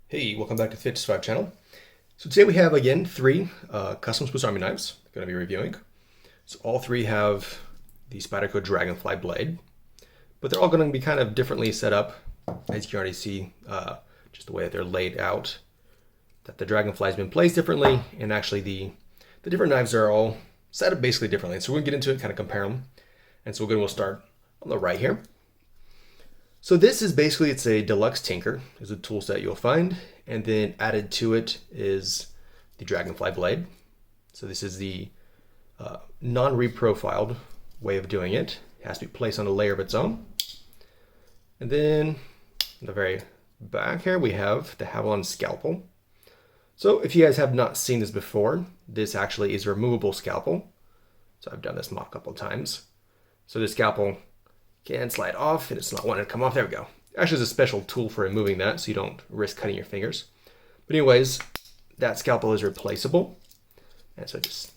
Hey, welcome back to the Fit to Survive channel. So today we have again three custom Swiss Army knives I'm going to be reviewing. So all three have the Spyderco Dragonfly blade, but they're all going to be kind of differently set up, as you can already see, just the way that they're laid out. That the Dragonfly has been placed differently, and actually the different knives are all set up basically differently. So we're going to get into it, kind of compare them. And so we'll start on the right here. So this is basically, it's a Deluxe Tinker, is a tool set you'll find, and then added to it is the Dragonfly blade. So this is the non-reprofiled way of doing it. It has to be placed on a layer of its own. And then in the very back here we have the Havalon Scalpel. So if you guys have not seen this before, this actually is a removable scalpel. So I've done this mod a couple of times. So this scalpel can slide off and it's not wanting to come off. There we go. Actually, there's a special tool for removing that so you don't risk cutting your fingers. But anyways, that scalpel is replaceable. And so just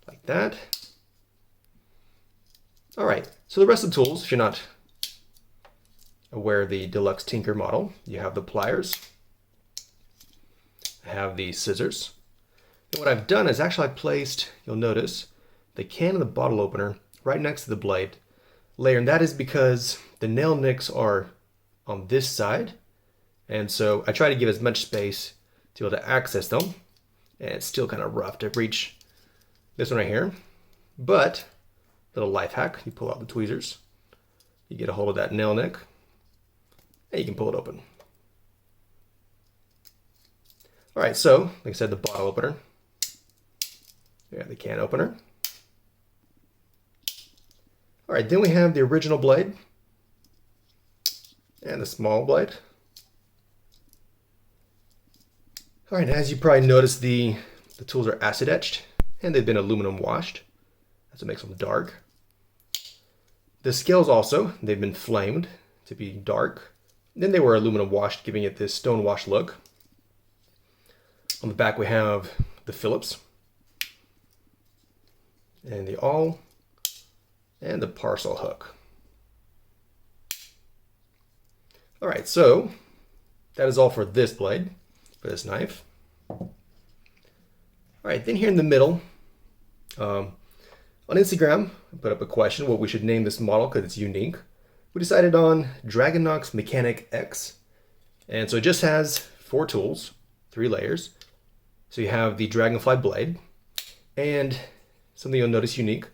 like that. All right, so the rest of the tools, if you're not aware of the Deluxe Tinker model, you have the pliers, I have the scissors. And what I've done is actually I placed, you'll notice, the can and the bottle opener right next to the blade layer, and that is because the nail nicks are on this side, and so I try to give as much space to be able to access them, and it's still kind of rough to reach this one right here. But little life hack, you pull out the tweezers, you get a hold of that nail nick, and you can pull it open. All right, so like I said, the bottle opener, yeah, the can opener. All right, then we have the original blade and the small blade. All right, as you probably noticed, the tools are acid etched and they've been aluminum washed. That's what makes them dark. The scales also, they've been flamed to be dark. Then they were aluminum washed, giving it this stone wash look. On the back we have the Phillips and the awl and the parcel hook. All right, so that is all for this blade, for this knife. All right, then here in the middle, on Instagram, I put up a question what we should name this model because it's unique. We decided on Dragonox Mechanic X. And so it just has 4 tools, 3 layers. So you have the Dragonfly blade, and something you'll notice unique,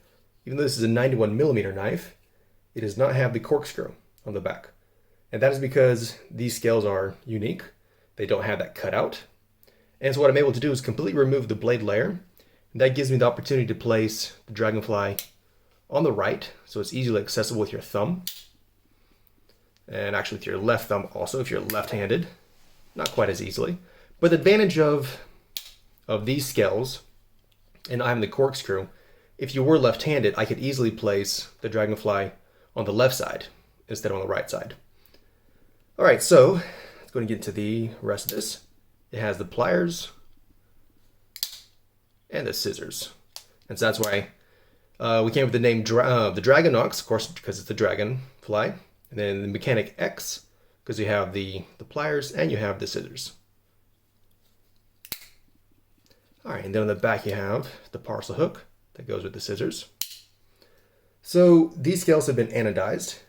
even though this is a 91mm knife, it does not have the corkscrew on the back. And that is because these scales are unique. They don't have that cutout. And so what I'm able to do is completely remove the blade layer. And that gives me the opportunity to place the Dragonfly on the right, so it's easily accessible with your thumb. And actually with your left thumb also, if you're left-handed. Not quite as easily. But the advantage of these scales and not having the corkscrew, if you were left-handed, I could easily place the Dragonfly on the left side instead of on the right side. All right, so let's go and get into the rest of this. It has the pliers and the scissors. And so that's why we came up with the name the Dragonox, of course, because it's the Dragonfly. And then the Mechanic X, because you have the pliers and you have the scissors. All right, and then on the back you have the parcel hook that goes with the scissors. So these scales have been anodized.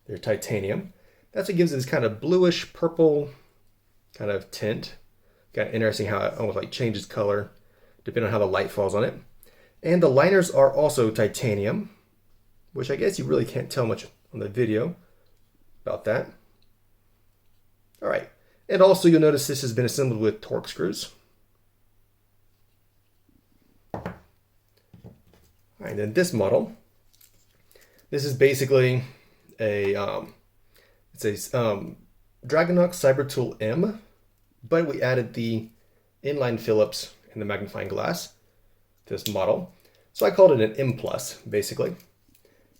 They're titanium. That's what gives it this kind of bluish purple kind of tint. Kind of interesting how it almost like changes color depending on how the light falls on it. And the liners are also titanium, which I guess you really can't tell much on the video about that. All right, and also you'll notice this has been assembled with torx screws. All right, then this model, this is basically a Dragonox Cybertool M, but we added the inline Phillips and the magnifying glass to this model. So I called it an M+, basically.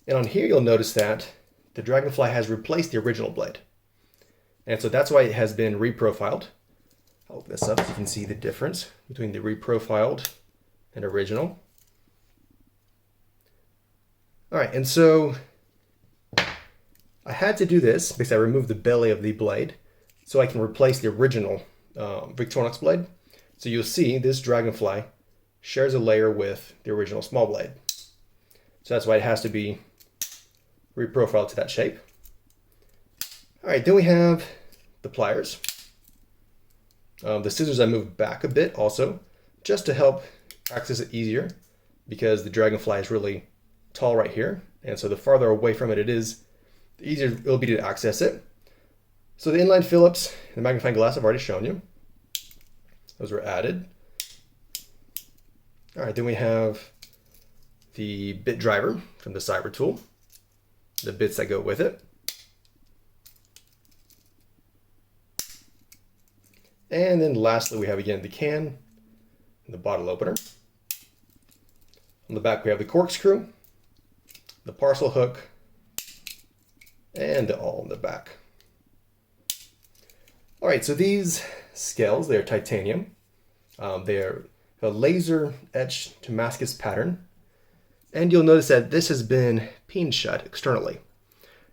And on here you'll notice that the Dragonfly has replaced the original blade. And so that's why it has been reprofiled. I'll open this up so you can see the difference between the reprofiled and original. All right, and so I had to do this because I removed the belly of the blade so I can replace the original Victorinox blade. So you'll see this Dragonfly shares a layer with the original small blade. So that's why it has to be reprofiled to that shape. All right, then we have the pliers. The scissors I moved back a bit also, just to help access it easier, because the Dragonfly is really tall right here. And so the farther away from it is, the easier it'll be to access it. So the inline Phillips, the magnifying glass I've already shown you. Those were added. All right, then we have the bit driver from the Cybertool, the bits that go with it. And then lastly, we have again the can and the bottle opener. On the back, we have the corkscrew, the parcel hook, and the awl in the back. All right, so these scales, they are titanium. They're a laser etched Damascus pattern. And you'll notice that this has been peened shut externally.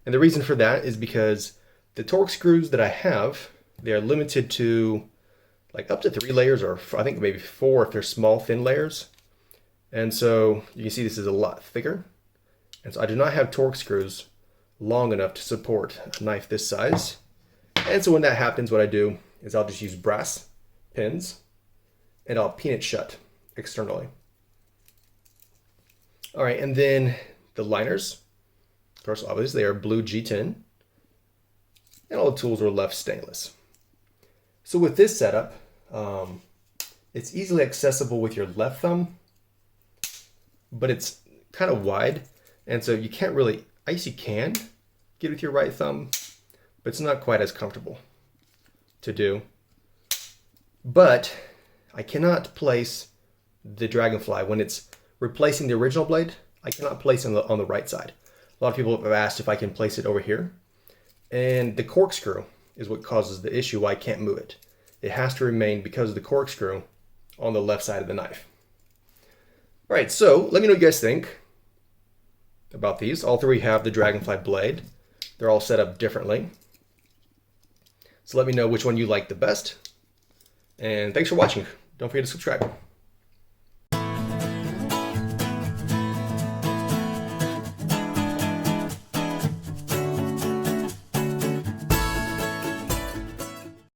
And the reason for that is because the torque screws that I have, they are limited to like up to 3 layers, or I think maybe 4 if they're small, thin layers. And so you can see this is a lot thicker. And so I do not have torque screws long enough to support a knife this size. And so when that happens, what I do is I'll just use brass pins and I'll peen it shut externally. All right, and then the liners, of course, obviously they are blue G10, and all the tools are left stainless. So with this setup, it's easily accessible with your left thumb, but it's kind of wide, and so you can't really, I guess you can get with your right thumb, but it's not quite as comfortable to do. But I cannot place the Dragonfly when it's replacing the original blade. I cannot place it on the right side. A lot of people have asked if I can place it over here, and the corkscrew is what causes the issue why I can't move it. It has to remain, because of the corkscrew, on the left side of the knife. All right, so let me know what you guys think about these. All 3 have the Dragonfly blade. They're all set up differently. So let me know which one you like the best. And thanks for watching. Don't forget to subscribe.